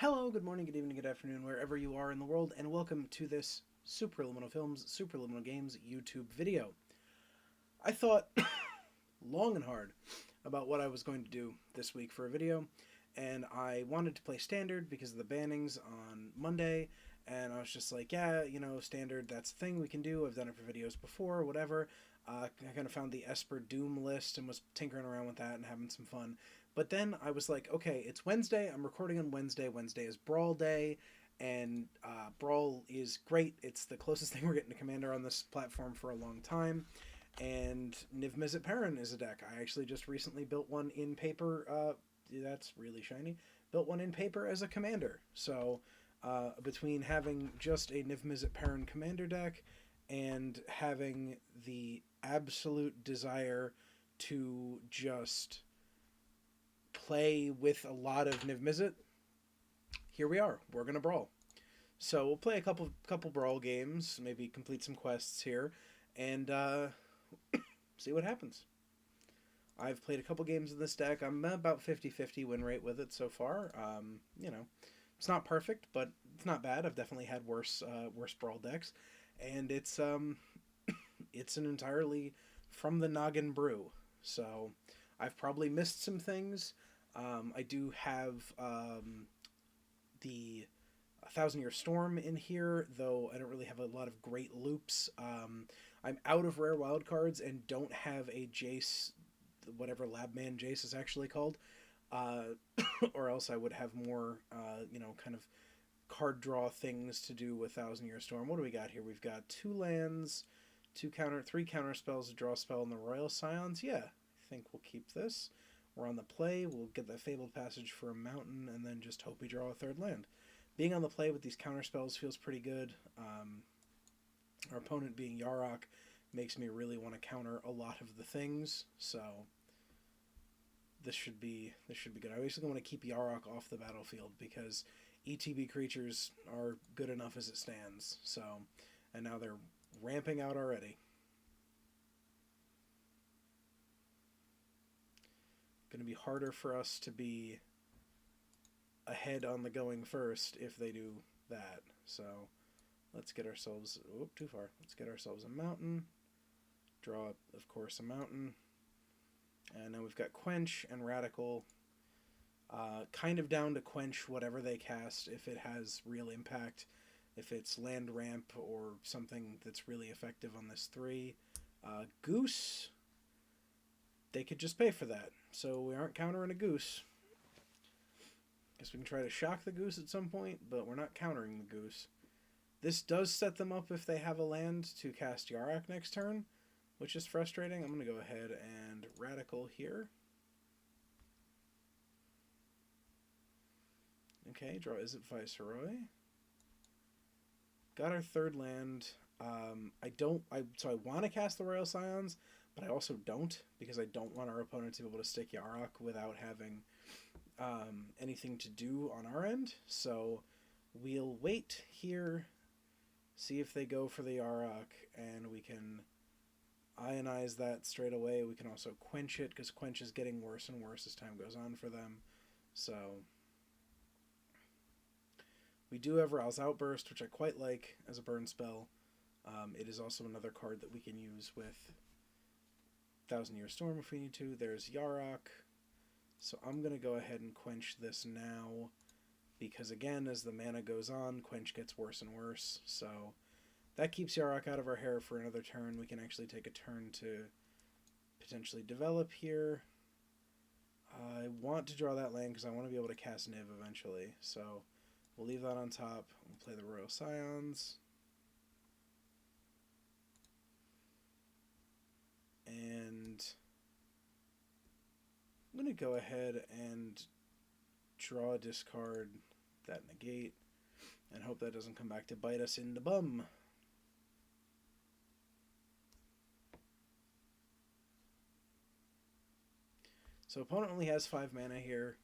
Hello, good morning, good evening, good afternoon, wherever you are in the world, and welcome to this Supraliminal Films, Supraliminal Games YouTube video. I thought long and hard about what I was going to do this week for a video, and I wanted to play Standard because of the bannings on Monday, and I was just like, yeah, you know, Standard, that's a thing we can do. I've done it for videos before, whatever. I kind of found the Esper Doom list and was tinkering around with that and having some fun. But then I was like, okay, it's Wednesday. I'm recording on Wednesday. Wednesday is Brawl Day, and Brawl is great. It's the closest thing we're getting to Commander on this platform for a long time. And Niv-Mizzet Parun is a deck. I actually just recently built one in paper. That's really shiny. Built one in paper as a Commander. So between having just a Niv-Mizzet Parun Commander deck and having the absolute desire to just play with a lot of Niv-Mizzet, here we are. We're gonna brawl. So we'll play a couple brawl games, maybe complete some quests here, and see what happens. I've played a couple games in this deck. I'm about 50-50 win rate with it so far. You know, it's not perfect, but it's not bad. I've definitely had worse brawl decks, and it's it's an entirely from the noggin brew. So I've probably missed some things. I do have the 1,000-Year Storm in here, though I don't really have a lot of great loops. I'm out of rare wildcards and don't have a Jace, whatever Labman Jace is actually called, or else I would have more, you know, kind of card draw things to do with 1,000-Year Storm. What do we got here? We've got 2 lands, 3 counter spells, a draw spell, and the Royal Scions. Yeah, I think we'll keep this. We're on the play. We'll get that Fabled Passage for a mountain, and then just hope we draw a 3rd land. Being on the play with these counter spells feels pretty good. Our opponent being Yarok makes me really want to counter a lot of the things, so this should be good. I basically want to keep Yarok off the battlefield because ETB creatures are good enough as it stands. So, and now they're ramping out already. Going to be harder for us to be ahead on the going first if they do that. So let's get ourselves, oop, too far. Let's get ourselves a mountain. Draw, of course, a mountain. And now we've got Quench and Radical. Kind of down to quench whatever they cast if it has real impact. If it's land ramp or something that's really effective on this 3. Goose, they could just pay for that. So we aren't countering a Goose. Guess we can try to shock the Goose at some point, but we're not countering the Goose. This does set them up if they have a land to cast Yarok next turn, which is frustrating. I'm going to go ahead and Radical here. Okay, draw Izzet Viceroy. Got our 3rd land. So I want to cast the Royal Scions, but I also don't, because I don't want our opponent to be able to stick Yarok without having anything to do on our end. So we'll wait here, see if they go for the Yarok, and we can ionize that straight away. We can also quench it, because quench is getting worse and worse as time goes on for them. So we do have Ral's Outburst, which I quite like as a burn spell. It is also another card that we can use with 1,000-Year Storm if we need to. There's Yarok. So I'm going to go ahead and quench this now, because again, as the mana goes on, quench gets worse and worse. So that keeps Yarok out of our hair for another turn. We can actually take a turn to potentially develop here. I want to draw that land because I want to be able to cast Niv eventually. So we'll leave that on top. We'll play the Royal Scions. And I'm going to go ahead and draw a discard, that negate, and hope that doesn't come back to bite us in the bum. So opponent only has 5 mana here.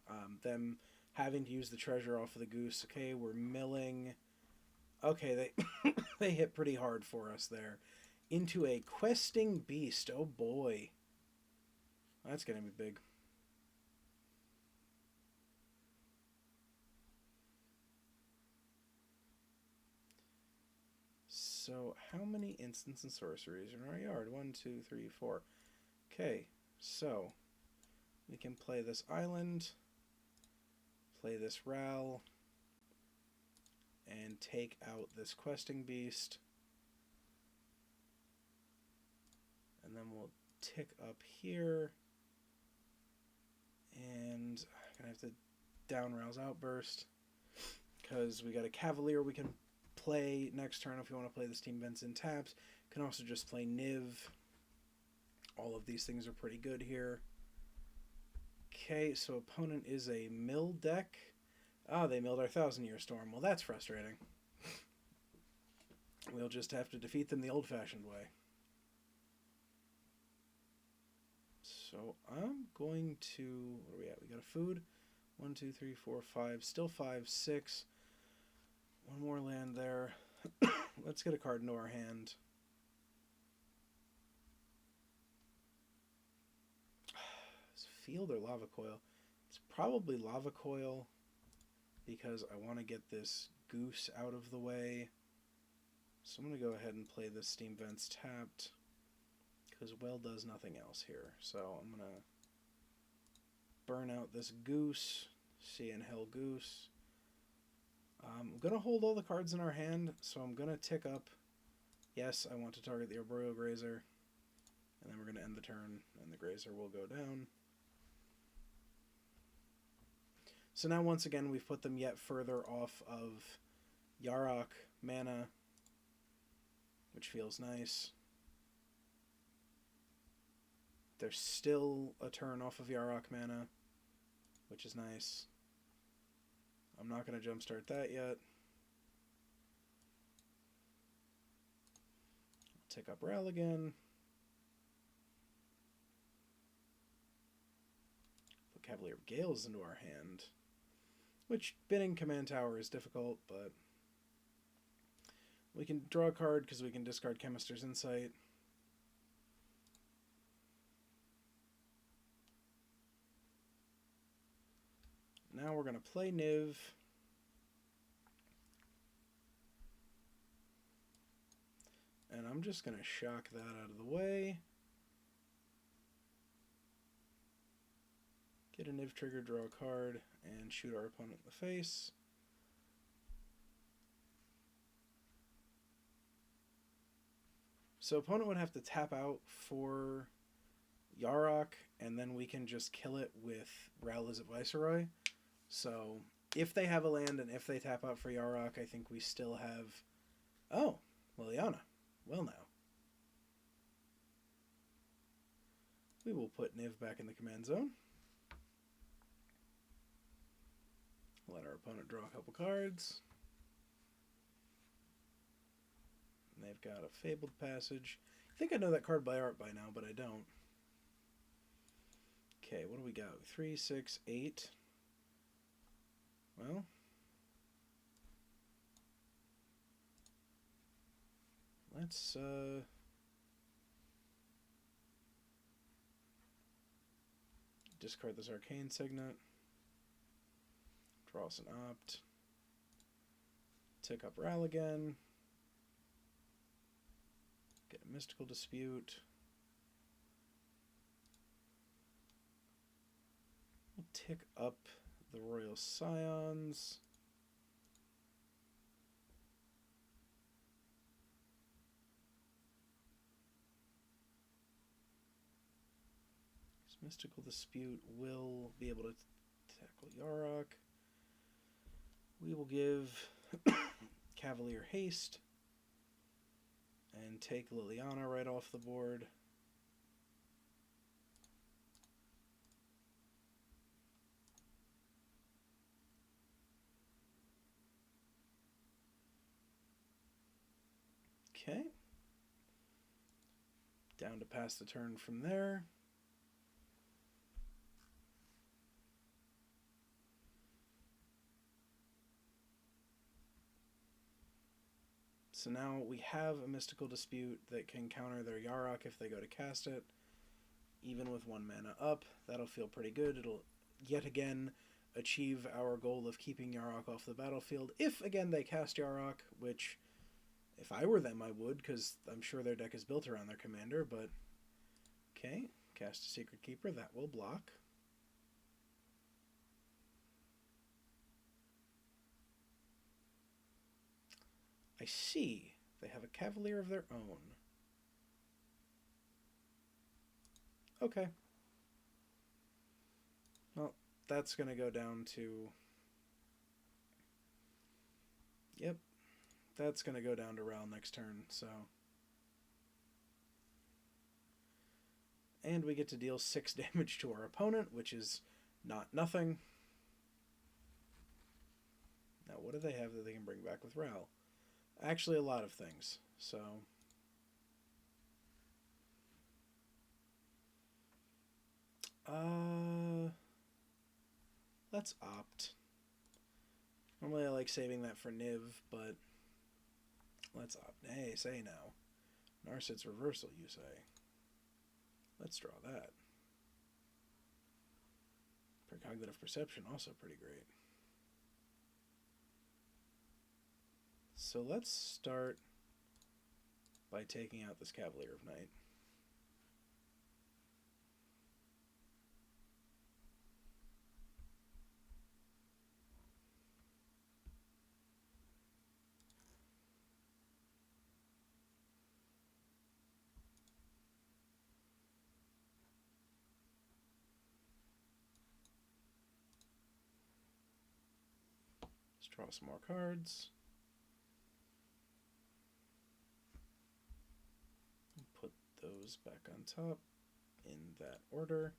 Them having to use the treasure off of the Goose. Okay, we're milling. Okay, they they hit pretty hard for us there. Into a Questing Beast. Oh boy. That's going to be big. So how many instants and sorceries are in our yard? 1, 2, 3, 4. Okay, so we can play this island, play this Ral, and take out this questing beast. And then we'll tick up here. And I'm going to have to down Ral's Outburst, because we got a Cavalier we can play next turn if we want to play the Steam Vents in taps. Can also just play Niv. All of these things are pretty good here. Okay, so opponent is a mill deck. Ah, they milled our 1,000-Year Storm. Well, that's frustrating. We'll just have to defeat them the old-fashioned way. So I'm going to... What are we at? We got a food. 1, 2, 3, 4, 5. Still 5, 6. One more land there. Let's get a card into our hand. Field or Lava Coil? It's probably Lava Coil, because I want to get this goose out of the way. So I'm going to go ahead and play this Steam Vents tapped, because Well does nothing else here. So I'm going to burn out this goose, Sea and Hell Goose. I'm going to hold all the cards in our hand, so I'm going to tick up. Yes, I want to target the Arboreal Grazer, and then we're going to end the turn, and the Grazer will go down. So now once again we've put them yet further off of Yarok mana, which feels nice. They're still a turn off of Yarok mana, which is nice. I'm not going to jumpstart that yet. I'll tick up Ral again. Put Cavalier of Gales into our hand, which binning Command Tower is difficult, but we can draw a card because we can discard Chemister's Insight. Now we're going to play Niv. And I'm just going to shock that out of the way. Get a Niv trigger, draw a card, and shoot our opponent in the face. So opponent would have to tap out for Yarok, and then we can just kill it with Ral as a Viceroy. So if they have a land and if they tap out for Yarok, I think we still have... Oh, Liliana. Well now. We will put Niv back in the command zone. Let our opponent draw a couple cards. And they've got a Fabled Passage. I think I know that card by art by now, but I don't. Okay, what do we got? 3, 6, 8. Well, let's discard this Arcane Signet. Draw us an Opt. Tick up Ral again. Get a Mystical Dispute. We'll tick up the Royal Scions. This Mystical Dispute will be able to tackle Yarok. We will give Cavalier Haste and take Liliana right off the board. Okay. Down to pass the turn from there. So now we have a Mystical Dispute that can counter their Yarok if they go to cast it. Even with 1 mana up, that'll feel pretty good. It'll yet again achieve our goal of keeping Yarok off the battlefield. If again they cast Yarok, which If I were them, I would, because I'm sure their deck is built around their commander, but... Okay, cast a Secret Keeper, that will block. I see. They have a Cavalier of their own. Okay. Well, that's going to go down to... Yep. That's going to go down to Raoul next turn, so... And we get to deal 6 damage to our opponent, which is not nothing. Now, what do they have that they can bring back with Raoul? Actually, a lot of things, so... Let's opt. Normally I like saving that for Niv, but let's opt. Hey, say now. Narset's Reversal, you say. Let's draw that. Precognitive Perception, also pretty great. So let's start by taking out this Cavalier of Night. Let's draw some more cards. Put those back on top in that order.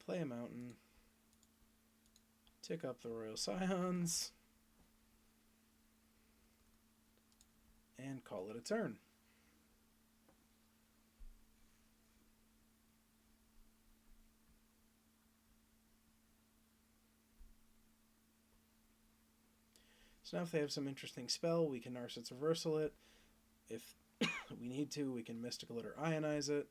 Play a mountain. Tick up the Royal Scions. And call it a turn. So now if they have some interesting spell, we can Narset's Reversal it. If we need to, we can Mystical it or Ionize it.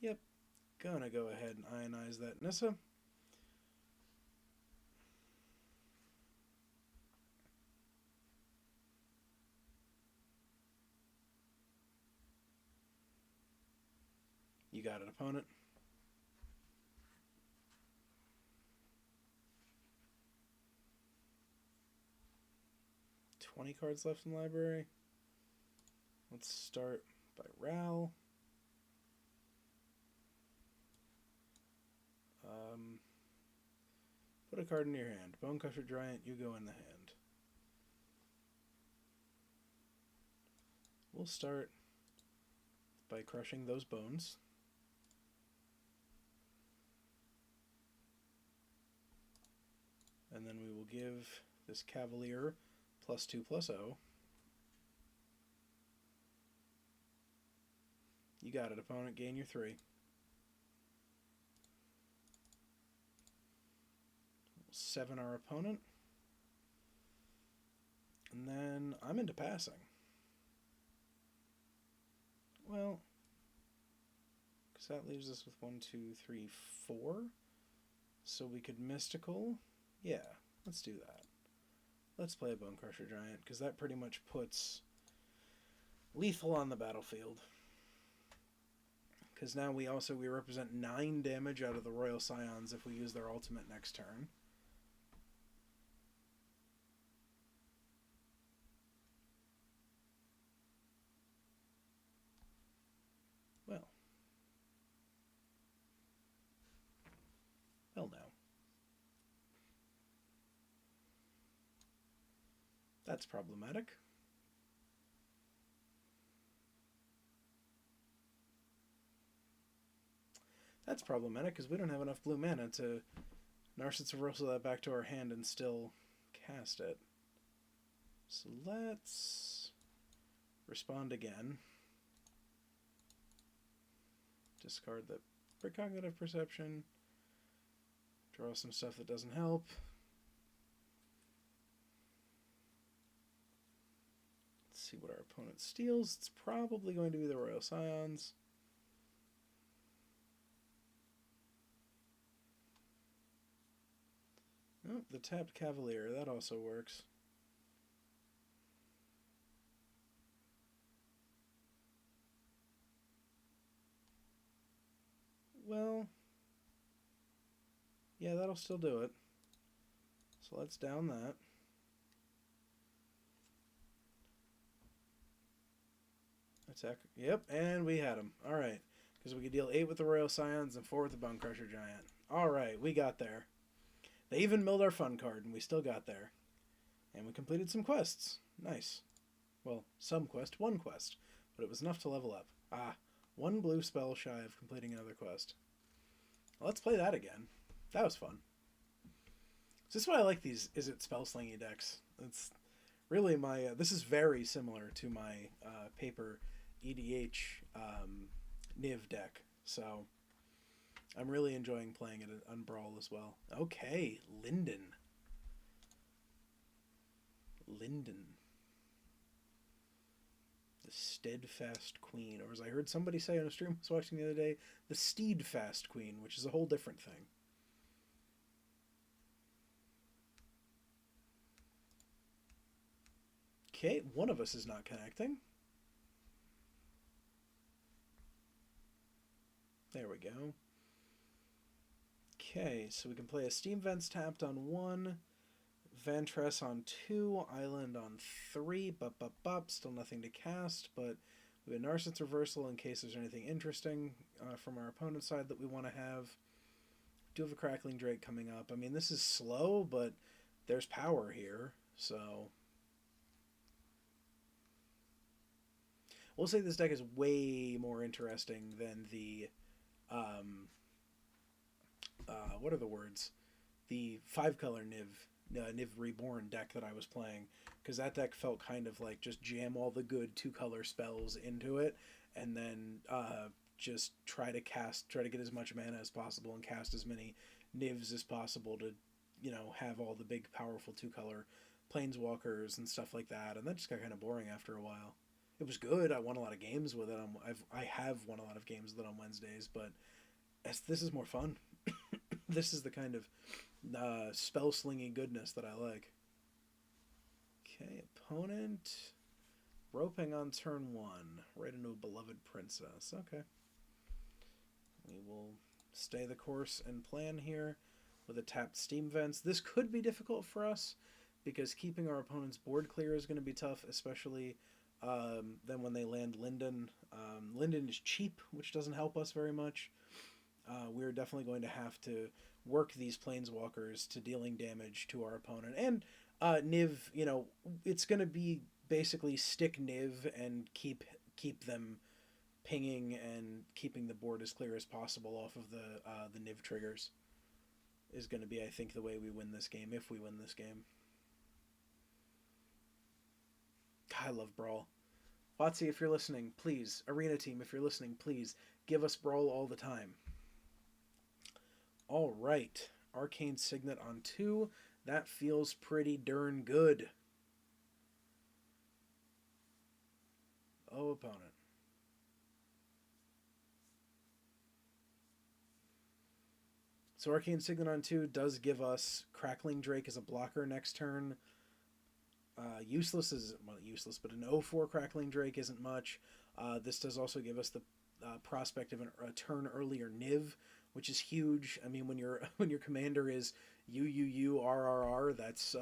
Yep, gonna go ahead and Ionize that Nissa. You got it, opponent. $20 cards left in the library. Let's start by Raoul. Put a card in your hand. Bonecrusher Giant, you go in the hand. We'll start by crushing those bones. And then we will give this Cavalier +2/+0. You got it, opponent. Gain your 3. We'll 7 our opponent. And then I'm into passing. Well, because that leaves us with 1, 2, 3, 4. So we could Mystical. Yeah, let's do that. Let's play a Bonecrusher Giant, because that pretty much puts lethal on the battlefield. Because now we represent 9 damage out of the Royal Scions if we use their ultimate next turn. Well. Well now. That's problematic. That's problematic because we don't have enough blue mana to Narset's Reversal that back to our hand and still cast it. So let's respond again. Discard the Precognitive Perception. Draw some stuff that doesn't help. Let's see what our opponent steals. It's probably going to be the Royal Scions. Oh, the tapped Cavalier, that also works. Well, yeah, that'll still do it. So let's down that. Attack. Yep, and we had him. Alright. Because we could deal 8 with the Royal Scions and 4 with the Bone Crusher Giant. Alright, we got there. They even milled our fun card, and we still got there. And we completed some quests. Nice. Well, some quest, one quest. But it was enough to level up. Ah, one blue spell shy of completing another quest. Well, let's play that again. That was fun. So this is why I like these Izzet spell slingy decks. It's really my... this is very similar to my paper EDH Niv deck. So I'm really enjoying playing it on Brawl as well. Okay, Linden. The Steadfast Queen. Or as I heard somebody say on a stream I was watching the other day, the Steedfast Queen, which is a whole different thing. Okay, one of us is not connecting. There we go. Okay, so we can play a Steam Vents tapped on 1, Ventress on 2, Island on 3, still nothing to cast, but we have Narset's Reversal in case there's anything interesting from our opponent's side that we want to have. Do have a Crackling Drake coming up. I mean, this is slow, but there's power here, so... We'll say this deck is way more interesting than the, what are the words? The 5-color Niv Reborn deck that I was playing, because that deck felt kind of like just jam all the good 2-color spells into it, and then just try to get as much mana as possible and cast as many Nivs as possible to, you know, have all the big powerful 2-color planeswalkers and stuff like that, and that just got kind of boring after a while. It was good. I won a lot of games with it. I have won a lot of games with it on Wednesdays, but this is more fun. This is the kind of spell slinging goodness that I like. Okay, opponent roping on turn 1, right into a beloved princess. Okay, we will stay the course and plan here with a tapped Steam Vents. This could be difficult for us because keeping our opponent's board clear is going to be tough, especially. Then when they land Linden. Linden is cheap, which doesn't help us very much. We're definitely going to have to work these planeswalkers to dealing damage to our opponent. And Niv, you know, it's going to be basically stick Niv and keep them pinging and keeping the board as clear as possible off of the Niv triggers is going to be, I think, the way we win this game, if we win this game. God, I love Brawl. Watsy, if you're listening, please. Arena team, if you're listening, please. Give us Brawl all the time. Alright. Arcane Signet on 2. That feels pretty darn good. Oh, opponent. So Arcane Signet on 2 does give us Crackling Drake as a blocker next turn. Useless is, well, useless, but an 0-4 Crackling Drake isn't much. This does also give us the prospect of a turn earlier Niv, which is huge. I mean, when your commander is UUURRR, that's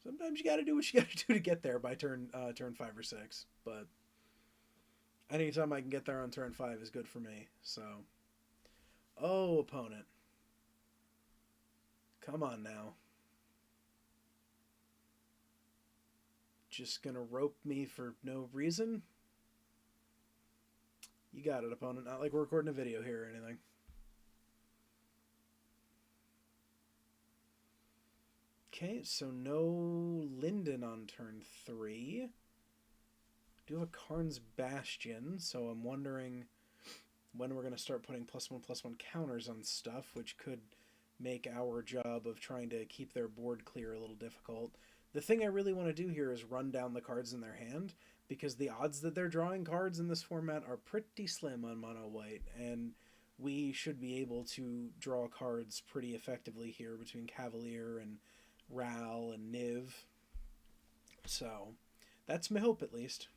sometimes you got to do what you got to do to get there by turn 5 or 6. But anytime I can get there on turn 5 is good for me. So, oh, opponent, come on now. Just gonna rope me for no reason? You got it, opponent. Not like we're recording a video here or anything. Okay, so no Linden on turn 3. Do have a Karn's Bastion, so I'm wondering when we're going to start putting +1/+1 counters on stuff, which could make our job of trying to keep their board clear a little difficult. The thing I really want to do here is run down the cards in their hand, because the odds that they're drawing cards in this format are pretty slim on mono white, and we should be able to draw cards pretty effectively here between Cavalier and Ral and Niv. So, that's my hope at least.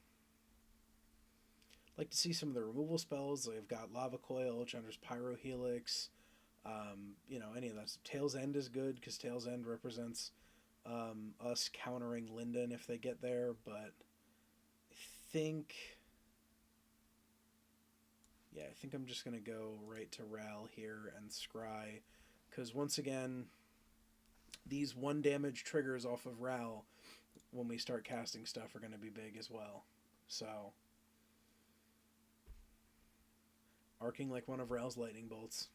Like to see some of the removal spells. They've got Lava Coil, Chandra's Pyro Helix. Any of that. Tail's End is good because Tail's End represents us countering Linden if they get there. But I think I'm just going to go right to Ral here and Scry. Because once again, these 1 damage triggers off of Ral when we start casting stuff are going to be big as well. So, arcing like one of Ral's lightning bolts.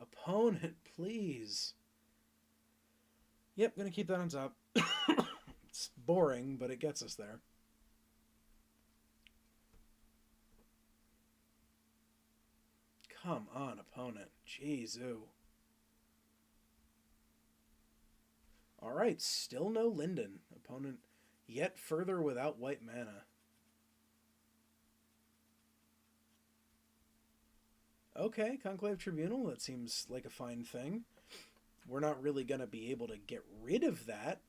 Opponent, please. Yep, gonna keep that on top. It's boring, but it gets us there. Come on, opponent. Jeez, ooh. Alright, still no Linden. Opponent yet further without white mana. Okay, Conclave Tribunal, that seems like a fine thing. We're not really going to be able to get rid of that,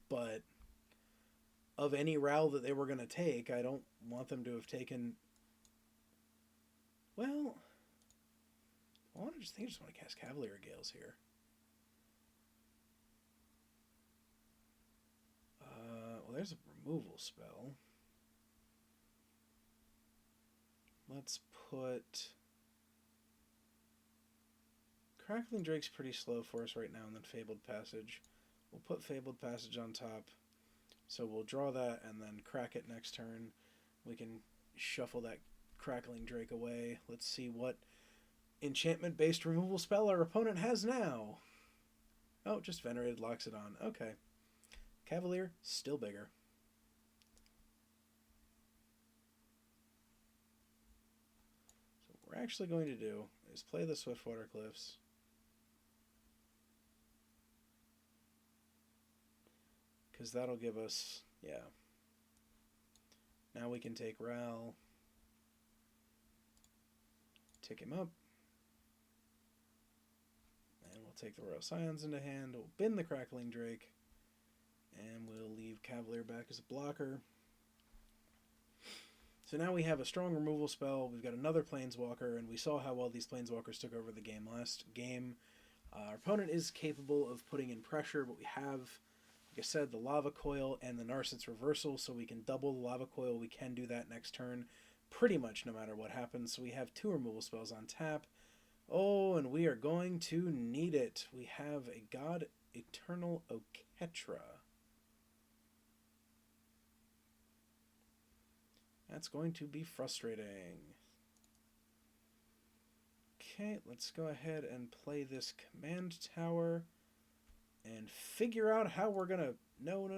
but of any Ral that they were going to take, I don't want them to have taken... Well, I just want to cast Cavalier Gales here. Well, there's a removal spell. Let's put... Crackling Drake's pretty slow for us right now, and then Fabled Passage. We'll put Fabled Passage on top. So we'll draw that and then crack it next turn. We can shuffle that Crackling Drake away. Let's see what enchantment-based removal spell our opponent has now. Oh, just Venerated locks it on. Okay. Cavalier, still bigger. So what we're actually going to do is play the Swiftwater Cliffs. Because that'll give us, yeah. Now we can take Ral. Tick him up. And we'll take the Royal Scions into hand. We'll bin the Crackling Drake. And we'll leave Cavalier back as a blocker. So now we have a strong removal spell. We've got another Planeswalker, and we saw how well these Planeswalkers took over the game last game. Our opponent is capable of putting in pressure, but we have, like I said, the Lava Coil and the Narset's Reversal, so we can double the Lava Coil. We can do that next turn, pretty much no matter what happens. So we have 2 removal spells on tap. Oh, and we are going to need it. We have a God Eternal Oketra. That's going to be frustrating. Okay, let's go ahead and play this Command Tower and figure out how we're going to... No,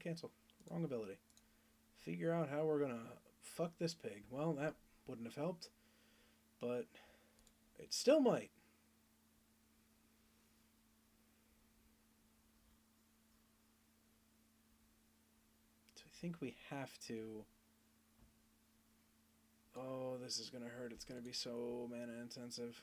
cancel. Wrong ability. Figure out how we're going to fuck this pig. Well, that wouldn't have helped, but it still might. So I think we have to... Oh, this is going to hurt. It's going to be so mana intensive.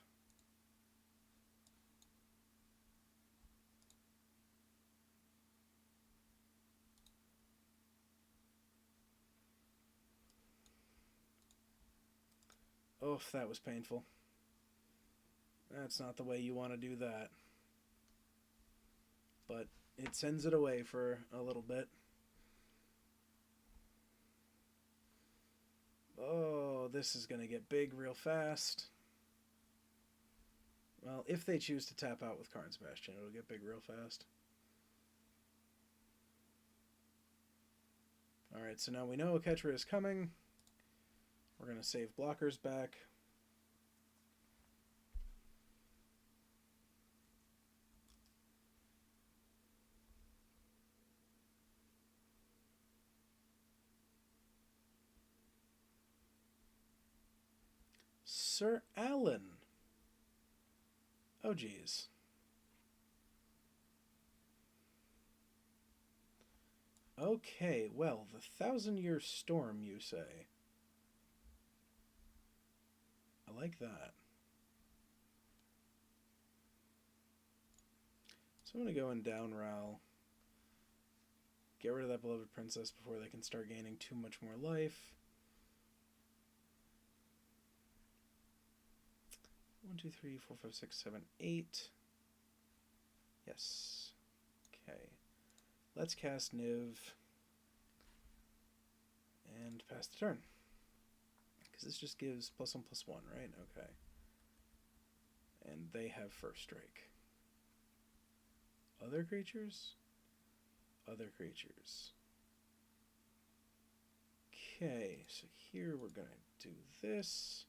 Oh, that was painful. That's not the way you want to do that. But it sends it away for a little bit. Oh, this is going to get big real fast. Well, if they choose to tap out with Karn's Bastion, it'll get big real fast. Alright, so now we know Oketra is coming. We're going to save blockers back. Sir Alan. Oh, geez. Okay, well, the 1,000-Year Storm, you say? I like that. So I'm going to go and down Ral. Get rid of that beloved princess before they can start gaining too much more life. 1, 2, 3, 4, 5, 6, 7, 8. Yes. Okay. Let's cast Niv. And pass the turn. Because this just gives +1/+1, right? Okay. And they have first strike. Other creatures? Other creatures. Okay, so here we're going to do this.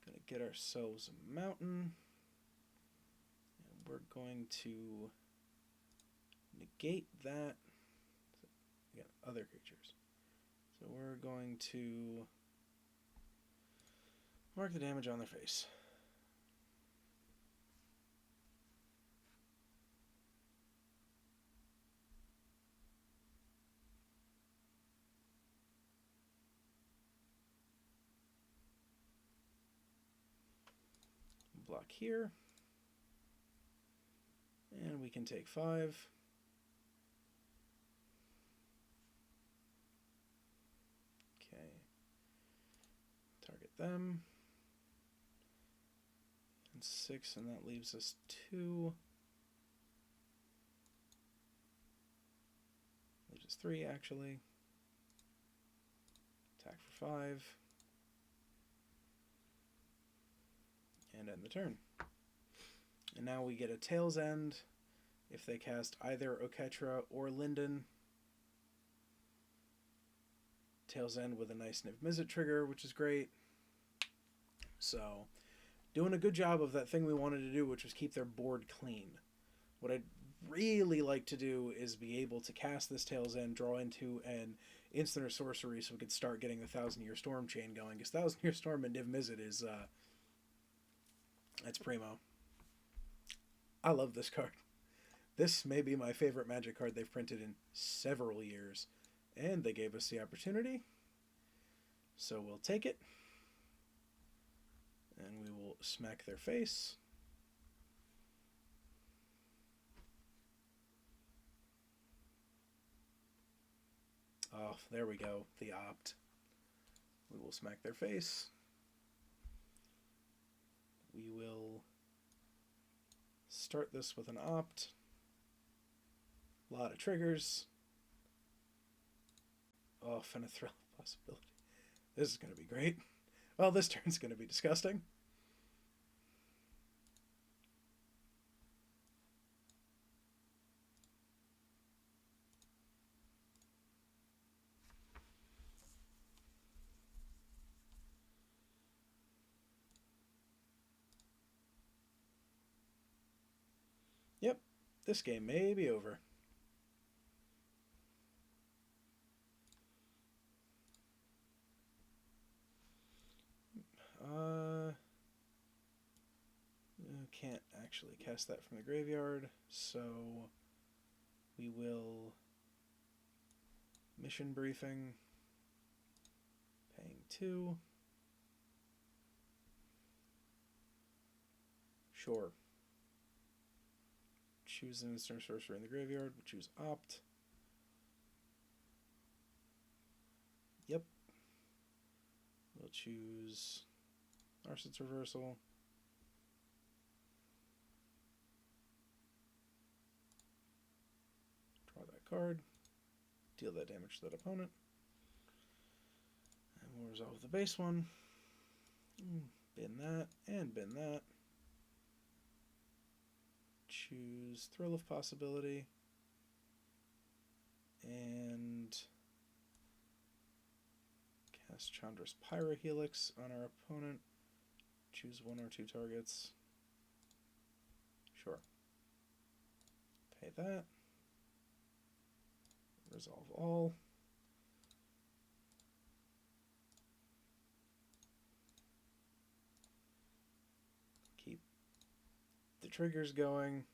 Going to get ourselves a mountain. And we're going to negate that. Again, other creatures. So we're going to mark the damage on their face. Block here. And we can take 5. Okay. Target them. And 6, and that leaves us 2. Leaves us 3, actually. Attack for 5. And end the turn. And now we get a Tail's End if they cast either Oketra or Linden. Tail's End with a nice Niv-Mizzet trigger, which is great. So, doing a good job of that thing we wanted to do, which was keep their board clean. What I'd really like to do is be able to cast this Tail's End, draw into an instant or sorcery so we could start getting the 1,000-Year Storm chain going. Because 1,000-Year Storm and Niv-Mizzet is... that's primo. I love this card. This may be my favorite Magic card they've printed in several years. And they gave us the opportunity. So we'll take it. And we will smack their face. Oh, there we go. The opt. We will smack their face. We will start this with an opt. A lot of triggers. Oh, and a thrill possibility. This is going to be great. Well, this turn's going to be disgusting. Yep, this game may be over. Can't actually cast that from the graveyard, so we will mission briefing, paying 2. Sure. Choose an instant sorcery in the graveyard. We'll choose opt. Yep. We'll choose Arson's Reversal. Draw that card. Deal that damage to that opponent. And we'll resolve the base one. Bin that, and bin that. Choose Thrill of Possibility. And cast Chandra's Pyrohelix on our opponent. Choose 1 or 2 targets. Sure. Pay that. Resolve all. Keep the triggers going.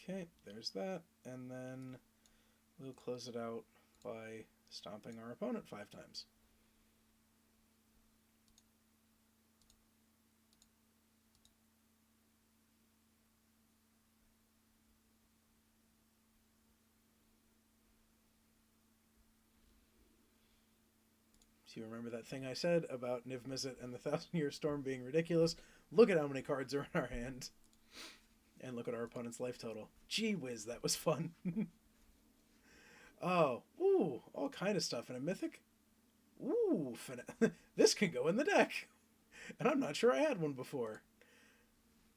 Okay, there's that. And then we'll close it out by stomping our opponent 5 times. So you remember that thing I said about Niv-Mizzet and the 1,000-Year Storm being ridiculous? Look at how many cards are in our hand. And look at our opponent's life total. Gee whiz, that was fun. Oh, ooh, all kind of stuff in a mythic. Ooh, this can go in the deck. And I'm not sure I had one before.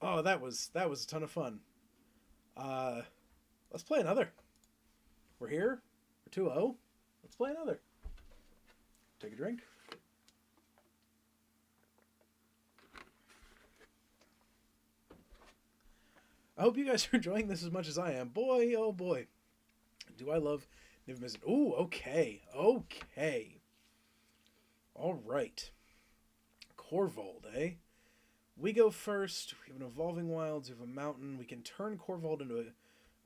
Oh, that was a ton of fun. Let's play another. We're here. We're 2-0. Let's play another. Take a drink. I hope you guys are enjoying this as much as I am. Boy, oh boy. Do I love Niv-Mizzet. Ooh, okay. Okay. All right. Corvold, eh? We go first. We have an Evolving Wilds. We have a Mountain. We can turn Corvold into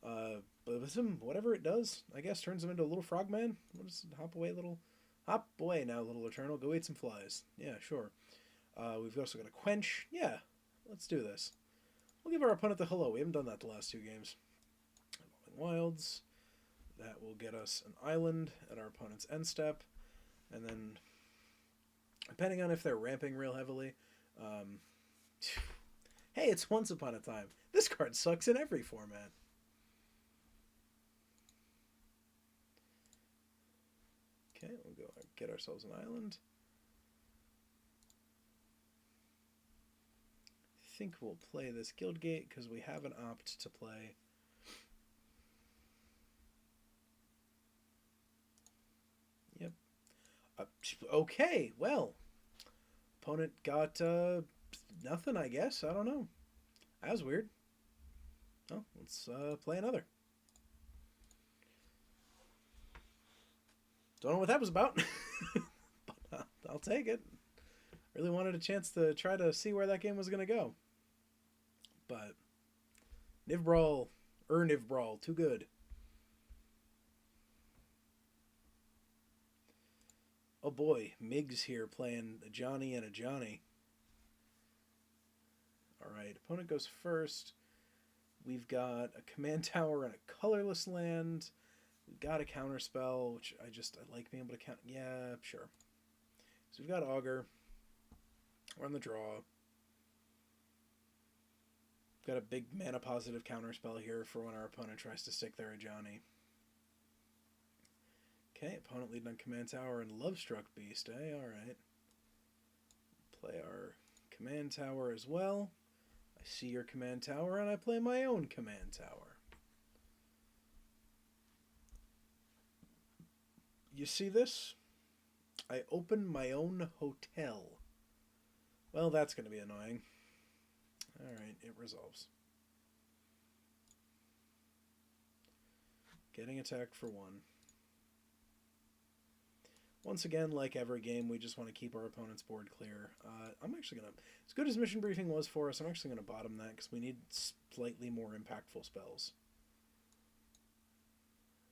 a... whatever it does, I guess. Turns him into a little frogman. What is it? Hop away, little... Hop away now, little Eternal. Go eat some flies. Yeah, sure. We've also got a Quench. Yeah, let's do this. We'll give our opponent the hello. We haven't done that the last 2 games. Evolving Wilds. That will get us an island at our opponent's end step. And then, depending on if they're ramping real heavily... hey, it's Once Upon a Time. This card sucks in every format. Okay, we'll go get ourselves an island. I think we'll play this Guildgate because we have an opt to play. Yep. Okay, well. Opponent got nothing, I guess. I don't know. That was weird. Oh, let's play another. Don't know what that was about, but I'll take it. Really wanted a chance to try to see where that game was going to go. But Niv-Brawl, Niv-Brawl, too good. Oh boy, Miggs here playing a Johnny and a Johnny. Alright, opponent goes first. We've got a command tower and a colorless land. We've got a counterspell, which I like being able to count. Yeah, sure. So we've got Augur. We're on the draw. We've got a big mana positive counterspell here for when our opponent tries to stick their Ajani. Okay, opponent leading on command tower and Lovestruck Beast, eh? Alright. Play our command tower as well. I see your command tower and I play my own command tower. You see this? I open my own hotel. Well, that's going to be annoying. Alright, it resolves. Getting attacked for 1. Once again, like every game, we just want to keep our opponent's board clear. I'm actually going to... As good as Mission Briefing was for us, I'm actually going to bottom that because we need slightly more impactful spells.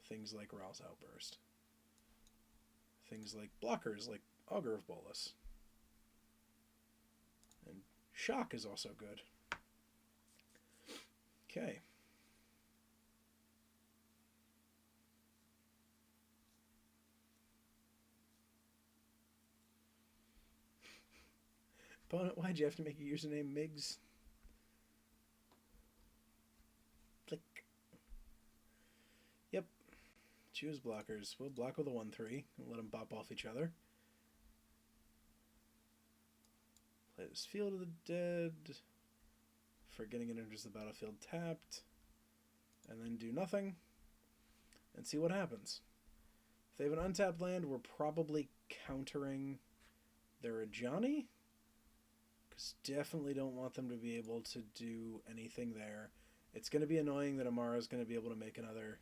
Things like Ral's Outburst. Things like blockers, like Augur of Bolas. And Shock is also good. Okay. Opponent, why'd you have to make a username Miggs? Click. Yep. Choose blockers. We'll block with a 1-3 and let them pop off each other. Play this Field of the Dead. Forgetting it enters the battlefield tapped. And then do nothing. And see what happens. If they have an untapped land, we're probably countering their Ajani. Because definitely don't want them to be able to do anything there. It's going to be annoying that Amara's going to be able to make another...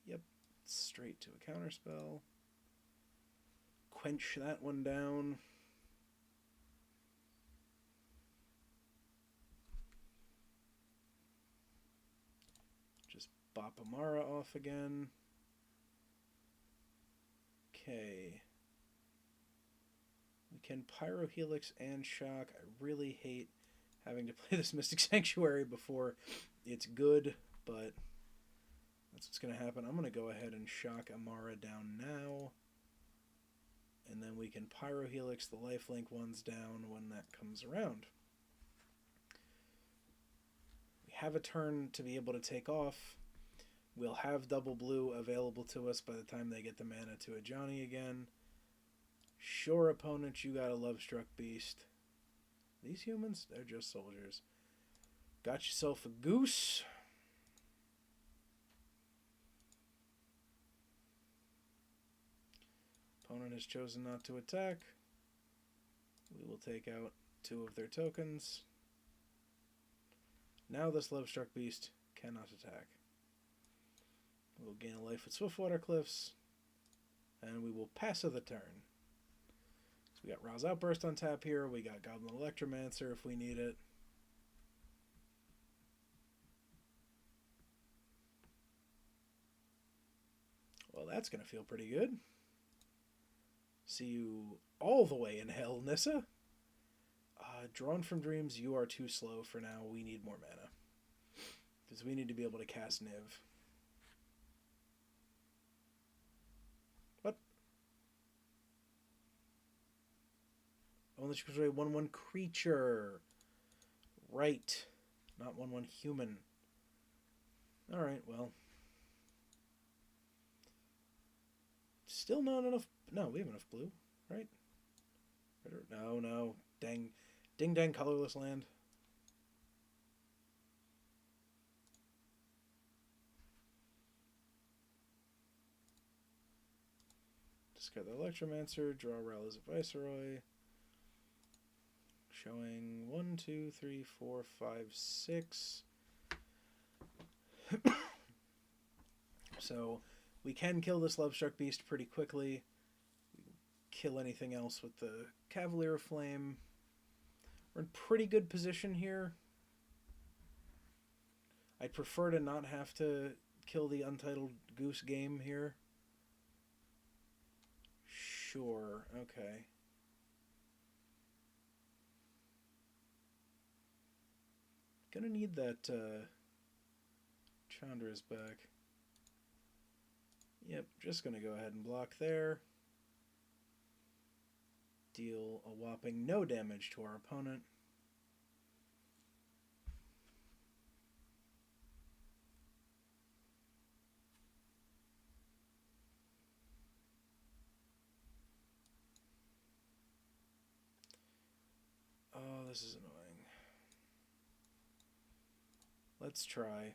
Yep, straight to a counterspell. Quench that one down. Bop Amara off again. Okay. We can Pyro Helix and Shock. I really hate having to play this Mystic Sanctuary before it's good, but that's what's going to happen. I'm going to go ahead and Shock Amara down now. And then we can Pyro Helix the lifelink ones down when that comes around. We have a turn to be able to take off. We'll have double blue available to us by the time they get the mana to a Johnny again. Sure, opponent, you got a Love-Struck Beast. These humans, they're just soldiers. Got yourself a goose. Opponent has chosen not to attack. We will take out 2 of their tokens. Now this Love-Struck Beast cannot attack. We'll gain a life with Swiftwater Cliffs, and we will pass of the turn. So we got Ra's Outburst on tap here. We got Goblin Electromancer if we need it. Well, that's going to feel pretty good. See you all the way in hell, Nissa. Drawn from Dreams, you are too slow for now. We need more mana. Because we need to be able to cast Niv. What? Only she controls a 1/1 creature. Right. Not 1/1 human. Alright, well. Still not enough. No, we have enough blue, right? No. Dang. Ding dang colorless land. Discard the Electromancer, draw Rel as a Viceroy. Showing 1, 2, 3, 4, 5, 6. So we can kill this Love-Struck Beast pretty quickly. Kill anything else with the Cavalier of Flame. We're in pretty good position here. I'd prefer to not have to kill the Untitled Goose game here. Sure, okay. Gonna need that Chandra's back. Yep, just gonna go ahead and block there. Deal a whopping no damage to our opponent. Oh, this is annoying. Let's try.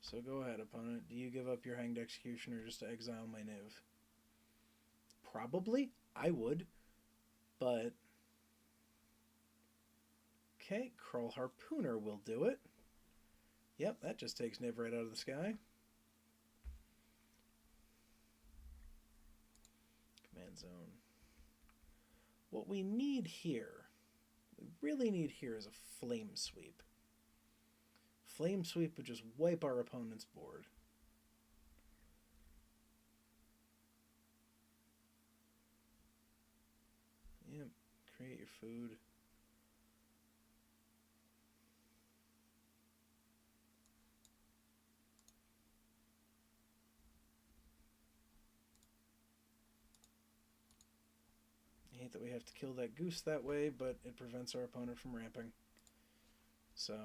So go ahead, opponent. Do you give up your Hanged Executioner just to exile my Niv? Probably. I would. But... okay, Krull Harpooner will do it. Yep, that just takes Niv right out of the sky. Command Zone. What we need here, we really need here is a Flame Sweep. Flame Sweep would just wipe our opponent's board. Yep, create your food. I hate that we have to kill that goose that way, but it prevents our opponent from ramping. So...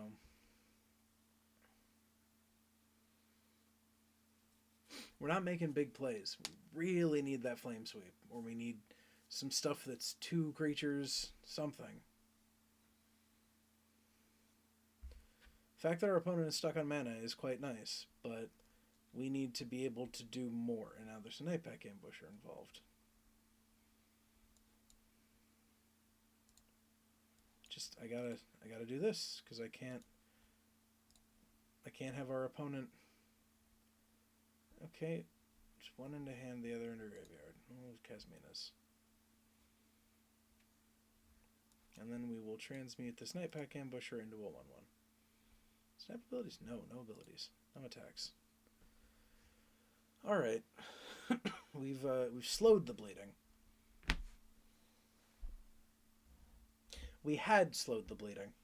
we're not making big plays. We really need that Flame Sweep, or we need some stuff that's 2 creatures, something. The fact that our opponent is stuck on mana is quite nice, but we need to be able to do more, and now there's a Nightpack Ambusher involved. Just, I gotta do this, because I can't have our opponent... okay, just one into hand, the other into graveyard. Oh, Casminas. And then we will transmute this Nightpack Ambusher into a 1/1. Snap abilities? No, no abilities. No attacks. Alright. We've slowed the bleeding. We had slowed the bleeding.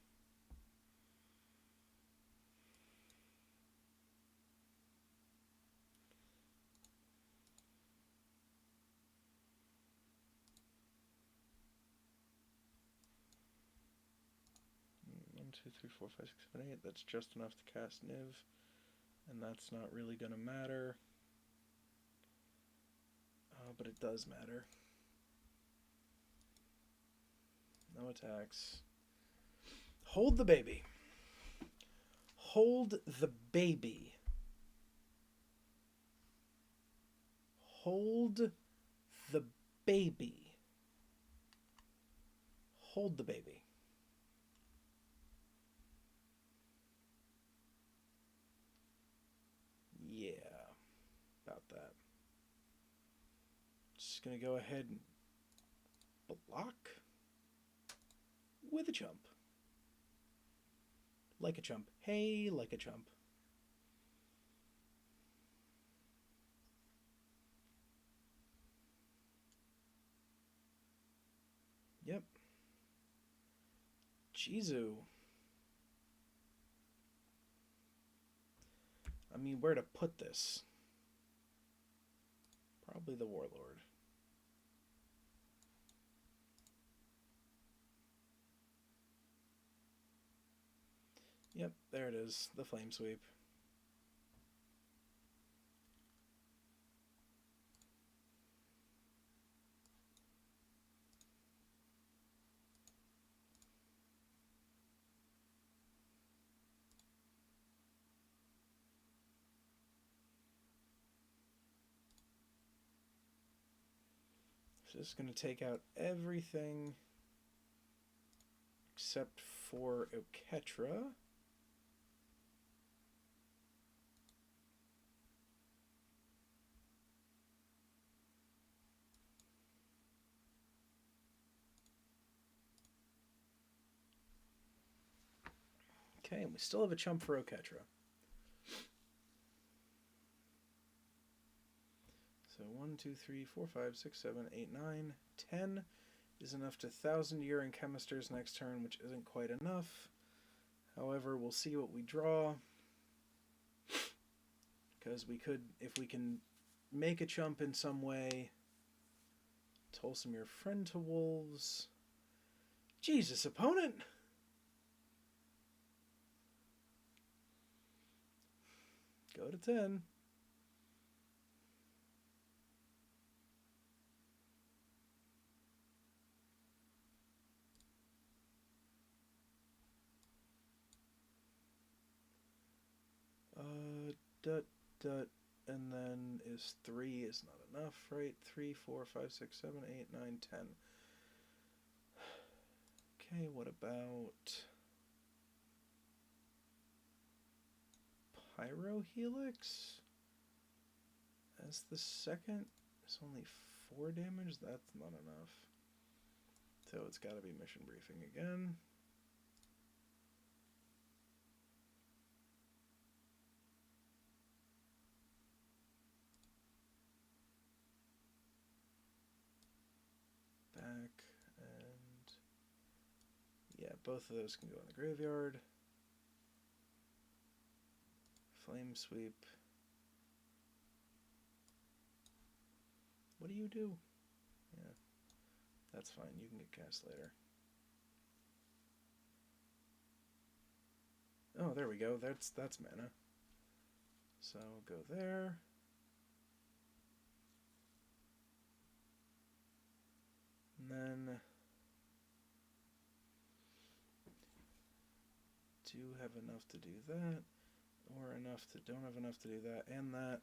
One, two, three, four, five, six, seven, eight. That's just enough to cast Niv. And that's not really going to matter. But it does matter. No attacks. Hold the baby. Hold the baby. Hold the baby. Hold the baby. Yeah, about that. Just gonna go ahead and block with a chump. Like a chump. Hey, like a chump. Yep. Jizu. I mean, where to put this? Probably the Warlord. Yep, there it is. The Flame Sweep. Just going to take out everything except for Oketra. Okay, and we still have a chump for Oketra. So 1, 2, 3, 4, 5, 6, 7, 8, 9, 10 is enough to 1,000 Year in Chemisters next turn, which isn't quite enough. However, we'll see what we draw. Because we could, if we can make a chump in some way, Tolsum your friend to wolves. Jesus, opponent! Go to 10. And then is 3 is not enough, right? 3, 4, 5, 6, 7, 8, 9, 10. Okay, what about Pyro Helix? As the second, it's only 4 damage. That's not enough. So it's got to be Mission Briefing again. Back, and yeah, both of those can go in the graveyard. Flame Sweep. What do you do? Yeah, that's fine. You can get cast later. Oh, there we go. That's mana. So go there. And then do have enough to do that, or enough to don't have enough to do that and that.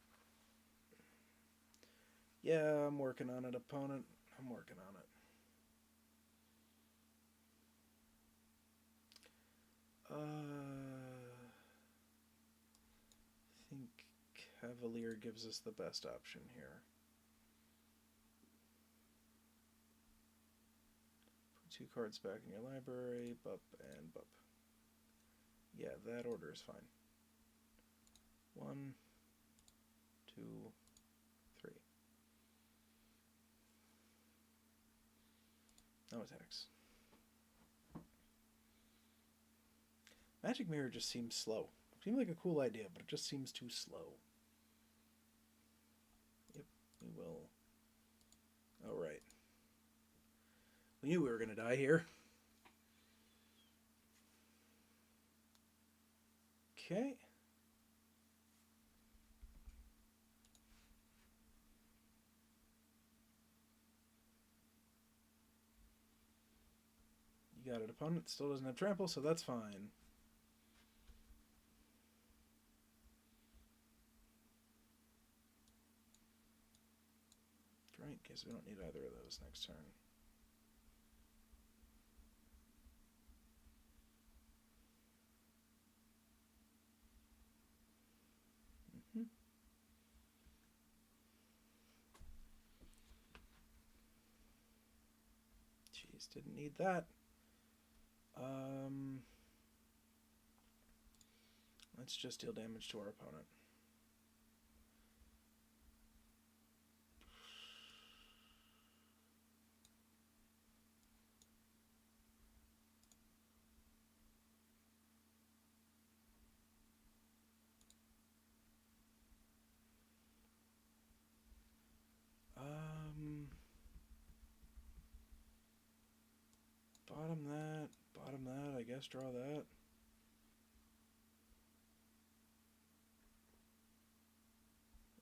Yeah, I'm working on it, opponent. I'm working on it. I think Cavalier gives us the best option here. Put 2 cards back in your library, bup and bup. Yeah, that order is fine. 1, 2, 3. No attacks. Magic Mirror just seems slow. Seems like a cool idea, but it just seems too slow. Yep, we will. Oh, right. We knew we were going to die here. Okay. You got an opponent, still doesn't have trample, so that's fine. Right, because we don't need either of those next turn. Jeez, didn't need that. Let's just deal damage to our opponent. Bottom that, I guess, draw that.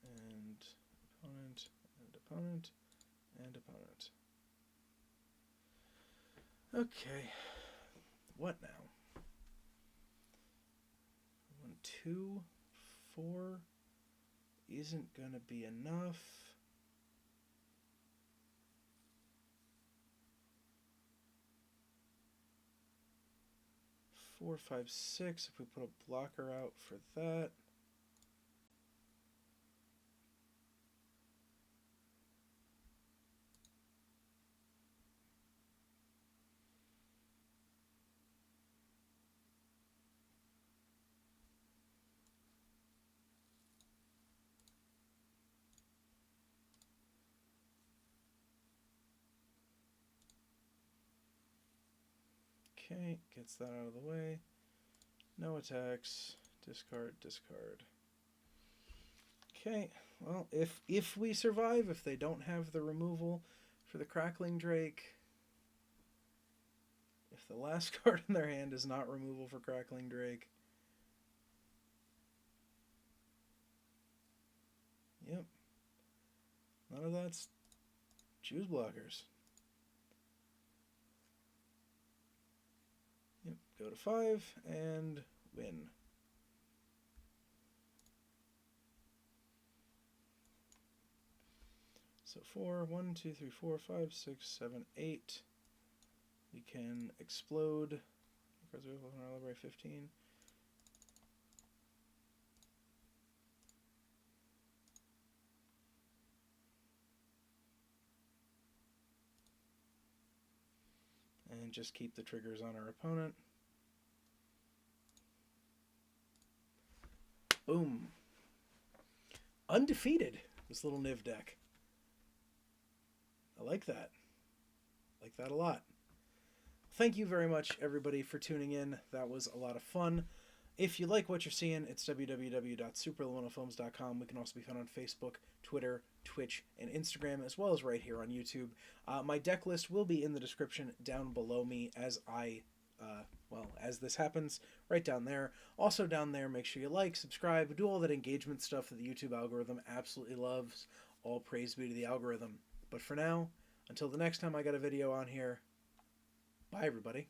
And opponent, and opponent, and opponent. Okay, what now? 1, 2, 4 isn't gonna be enough. 4, 5, 6. If we put a blocker out for that. Okay, gets that out of the way. No attacks. Discard, discard. Okay, well, if we survive, if they don't have the removal for the Crackling Drake, if the last card in their hand is not removal for Crackling Drake, yep, none of that's choose blockers. Yep, go to 5 and win. So 4, 1, 2, 3, 4, 5, 6, 7, 8. We can explode. Cards available from our library 15. And just keep the triggers on our opponent. Boom. Undefeated, this little Niv deck. I like that. I like that a lot. Thank you very much, everybody, for tuning in. That was a lot of fun. If you like what you're seeing, it's www.supraliminalfilms.com. We can also be found on Facebook, Twitter, Twitch, and Instagram, as well as right here on YouTube. My deck list will be in the description down below me as as this happens, right down there. Also down there, make sure you like, subscribe, do all that engagement stuff that the YouTube algorithm absolutely loves. All praise be to the algorithm. But for now, until the next time I got a video on here, bye everybody.